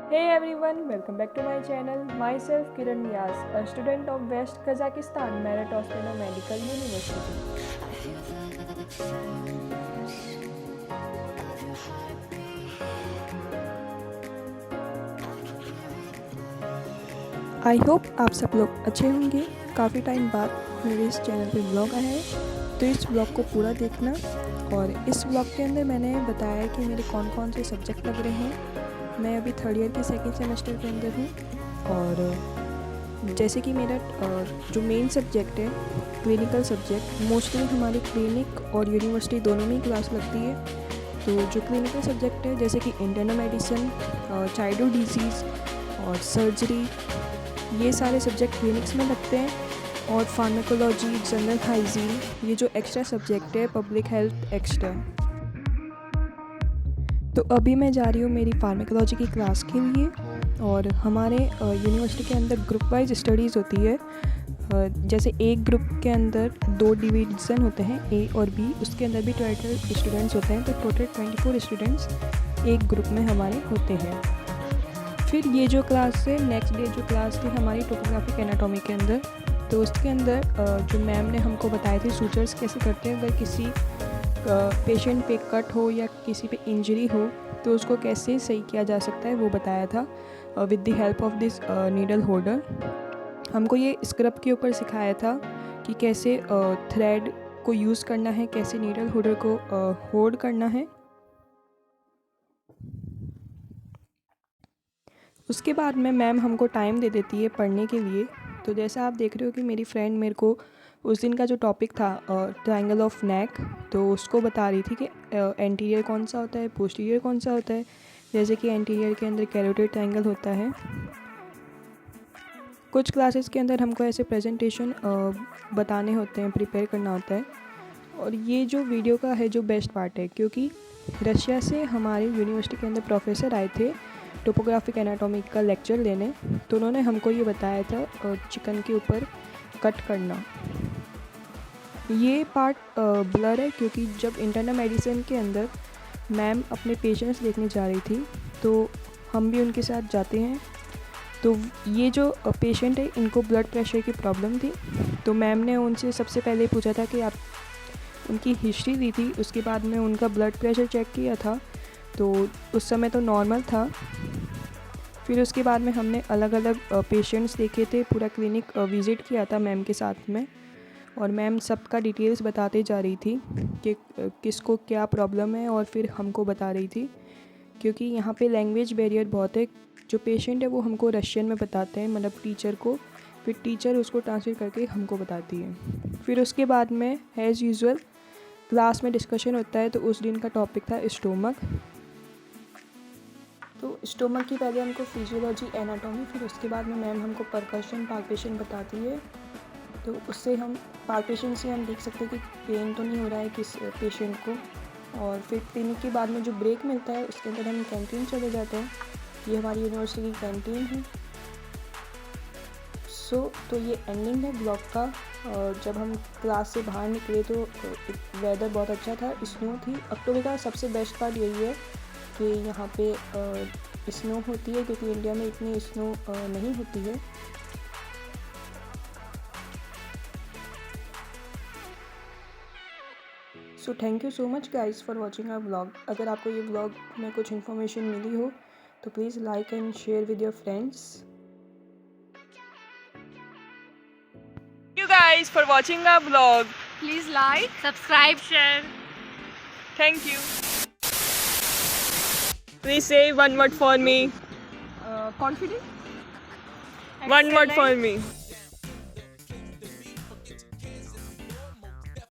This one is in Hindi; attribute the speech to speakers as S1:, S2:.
S1: Hey everyone, welcome back to my channel. Myself Kiran Vyas, a student of West Kazakhstan Merit Hospital Medical University. I hope आप सब लोग अच्छे होंगे। काफ़ी टाइम बाद मेरे इस चैनल पे ब्लॉग आया है, तो इस ब्लॉग को पूरा देखना। और इस ब्लॉग के अंदर मैंने बताया कि मेरे कौन कौन से सब्जेक्ट लग रहे हैं। मैं अभी थर्ड ईयर के सेकेंड सेमेस्टर के अंदर हूँ। और जैसे कि मेरा जो मेन सब्जेक्ट है क्लिनिकल सब्जेक्ट, मोस्टली हमारी क्लिनिक और यूनिवर्सिटी दोनों में ही क्लास लगती है। तो जो क्लिनिकल सब्जेक्ट है जैसे कि इंटरनल मेडिसिन, चाइल्डहुड डिजीज़ और सर्जरी, ये सारे सब्जेक्ट क्लिनिक्स में लगते हैं। और फार्माकोलॉजी, जनरल हाइजीन, ये जो एक्स्ट्रा सब्जेक्ट है पब्लिक हेल्थ एक्स्ट्रा। तो अभी मैं जा रही हूँ मेरी फार्माकोलॉजी की क्लास के लिए। और हमारे यूनिवर्सिटी के अंदर ग्रुप वाइज स्टडीज़ होती है। जैसे एक ग्रुप के अंदर 2 डिवीज़न होते हैं, ए और बी। उसके अंदर भी 12 स्टूडेंट्स होते हैं, तो टोटल 24 स्टूडेंट्स एक ग्रुप में हमारे होते हैं। फिर ये जो क्लास है, नेक्स्ट डे जो क्लास थी हमारी टोपोग्राफिक एनाटॉमी के अंदर, तो उसके अंदर जो मैम ने हमको बताए थे सूचर्स कैसे करते हैं। अगर किसी पेशेंट पे कट हो या किसी पे इंजरी हो तो उसको कैसे सही किया जा सकता है, वो बताया था with the help of this needle holder. हमको ये स्क्रब के ऊपर सिखाया था कि कैसे थ्रेड को यूज़ करना है, कैसे नीडल होल्डर को होल्ड करना है। उसके बाद में मैम हमको टाइम दे देती है पढ़ने के लिए। तो जैसा आप देख रहे हो कि मेरी फ्रेंड मेरे को उस दिन का जो टॉपिक था ट्रायंगल ऑफ नेक, तो उसको बता रही थी कि एंटीरियर कौन सा होता है, पोस्टीरियर कौन सा होता है। जैसे कि एंटीरियर के अंदर कैरोटिड ट्रायंगल होता है। कुछ क्लासेस के अंदर हमको ऐसे प्रेजेंटेशन बताने होते हैं, प्रिपेयर करना होता है। और ये जो वीडियो का है जो बेस्ट पार्ट है, क्योंकि रशिया से हमारी यूनिवर्सिटी के अंदर प्रोफेसर आए थे टोपोग्राफिक एनाटॉमी का लेक्चर लेने। तो उन्होंने हमको ये बताया था चिकन के ऊपर कट करना। ये पार्ट ब्लर है क्योंकि जब इंटरनल मेडिसिन के अंदर मैम अपने पेशेंट्स देखने जा रही थी तो हम भी उनके साथ जाते हैं। तो ये जो पेशेंट है इनको ब्लड प्रेशर की प्रॉब्लम थी। तो मैम ने उनसे सबसे पहले पूछा था कि आप उनकी हिस्ट्री दी थी। उसके बाद में उनका ब्लड प्रेशर चेक किया था, तो उस समय तो नॉर्मल था। फिर उसके बाद में हमने अलग अलग पेशेंट्स देखे थे, पूरा क्लिनिक विज़िट किया था मैम के साथ में। और मैम सबका डिटेल्स बताते जा रही थी कि किसको क्या प्रॉब्लम है, और फिर हमको बता रही थी। क्योंकि यहाँ पे लैंग्वेज बैरियर बहुत है। जो पेशेंट है वो हमको रशियन में बताते हैं, मतलब टीचर को, फिर टीचर उसको ट्रांसलेट करके हमको बताती है। फिर उसके बाद में एज़ यूजुअल क्लास में डिस्कशन होता है। तो उस दिन का टॉपिक था स्टोमक। तो स्टोमक की पहले हमको फिजियोलॉजी, एनाटॉमी, फिर उसके बाद में मैम हमको परकशन, पाल्पेशन बताती है। तो उससे हम पाल्पेशन से हम देख सकते हैं कि पेन तो नहीं हो रहा है किस पेशेंट को। और फिर क्लिनिक के बाद में जो ब्रेक मिलता है उसके अंदर हम कैंटीन चले जाते हैं। ये हमारी यूनिवर्सिटी की कैंटीन है। तो ये एंडिंग है ब्लॉग का। और जब हम क्लास से बाहर निकले तो वेदर बहुत अच्छा था, स्नो थी। अक्टूबर का सबसे बेस्ट पार्ट यही है कि यहाँ पे स्नो होती है, क्योंकि इंडिया में इतनी स्नो नहीं होती है। So thank you so much guys for watching our vlog. अगर आपको ये व्लॉग में कुछ इन्फॉर्मेशन मिली हो तो please like and share with your friends.
S2: You guys for watching our vlog.
S3: Please like, subscribe, share.
S2: Thank you. Please say one word for me.
S3: Confident.
S2: One word for me.